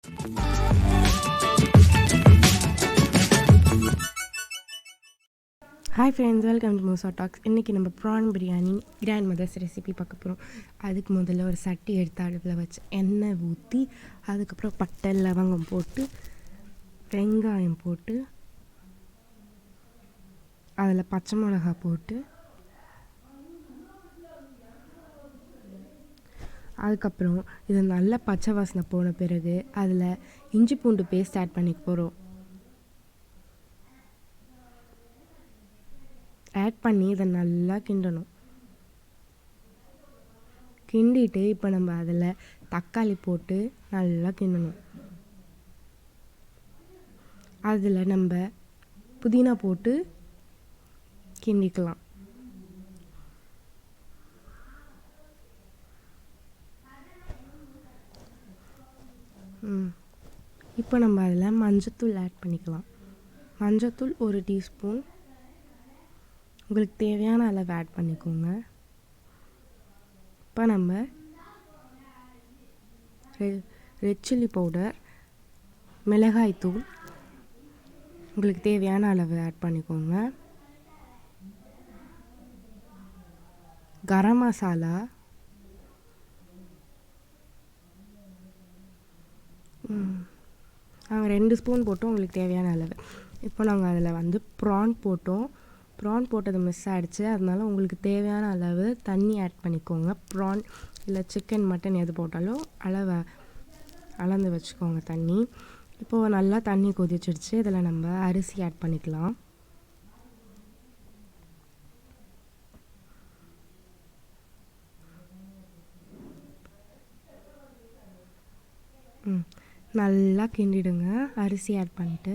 Hi friends, welcome to Moosa talks. இன்றைக்கி நம்ம prawn biryani grandmother's recipe பார்க்க போகிறோம். அதுக்கு முதல்ல ஒரு சட்டி எடுத்து அடுப்பில் வச்சு எண்ணெய் ஊற்றி அதுக்கப்புறம் பட்டை லவங்கம் போட்டு வெங்காயம் போட்டு அதில் பச்சை மிளகா போட்டு அதுக்கப்புறம் இது நல்லா பச்சை வாசனை போன பிறகு அதில் இஞ்சி பூண்டு பேஸ்ட் ஆட் பண்ணிக்க போகிறோம். ஆட் பண்ணி இதை நல்லா கிண்டணும். கிண்டிட்டு இப்போ நம்ம அதில் தக்காளி போட்டு நல்லா கிண்டணும். அதில் நம்ம புதினா போட்டு கிண்டிக்கலாம். இப்போ நம்ம அதில் மஞ்சத்தூள் ஆட் பண்ணிக்கலாம். மஞ்சத்தூள் 1 டீஸ்பூன், உங்களுக்கு தேவையான அளவு ஆட் பண்ணிக்கோங்க. இப்போ நம்ம ரெட் சில்லி பவுடர், மிளகாய்த்தூள் உங்களுக்கு தேவையான அளவு ஆட் பண்ணிக்கோங்க. கரம் மசாலா, நாங்கள் 2 ஸ்பூன் போட்டோம், உங்களுக்கு தேவையான அளவு. இப்போ நாங்கள் அதில் ப்ரான் போட்டோம். ப்ரான் போட்டது மிஸ் ஆகிடுச்சு, அதனால உங்களுக்கு தேவையான அளவு தண்ணி ஆட் பண்ணிக்கோங்க. ப்ரான் இல்லை சிக்கன் மட்டன் எது போட்டாலும் அளந்து வச்சுக்கோங்க தண்ணி. இப்போது நல்லா தண்ணி கொதிச்சிடுச்சு. இதில் நம்ம அரிசி ஆட் பண்ணிக்கலாம். நல்லா கிண்டிடுங்க அரிசி ஆட் பண்ணிட்டு.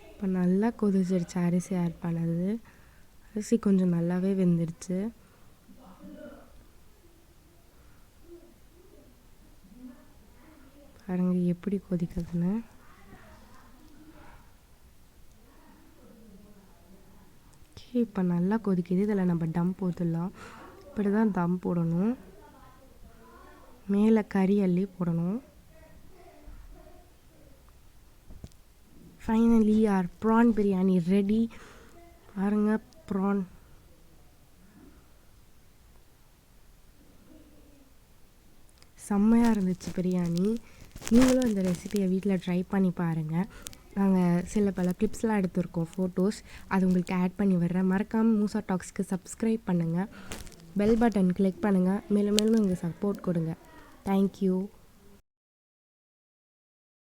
இப்போ நல்லா கொதிச்சிடுச்சு அரிசி ஆட் பண்ணது. அரிசி கொஞ்சம் நல்லாவே வெந்துடுச்சு. பாருங்க எப்படி கொதிக்குதுன்னு. இப்போ நல்லா கொதிக்குது. இதில் நம்ம தம் போட்டுடலாம். இப்படி தான் தம் போடணும். மேலே கறி அள்ளி போடணும். Finally our prawn biryani ready. பாருங்க ப்ரான் செம்மையாக இருந்துச்சு பிரியாணி. நீங்களும் இந்த ரெசிபியை வீட்டில் ட்ரை பண்ணி பாருங்கள். நாங்கள் சில பல கிளிப்ஸ்லாம் எடுத்திருக்கோம், ஃபோட்டோஸ். அது உங்களுக்கு ஆட் பண்ணி விடுறேன். மறக்காமல் மூசா டாக்ஸ்க்கு சப்ஸ்கிரைப் பண்ணுங்கள், பெல் பட்டன் கிளிக் பண்ணுங்கள். மேலும் மேலும் எங்களுக்கு சப்போர்ட் கொடுங்க. தேங்க்யூ.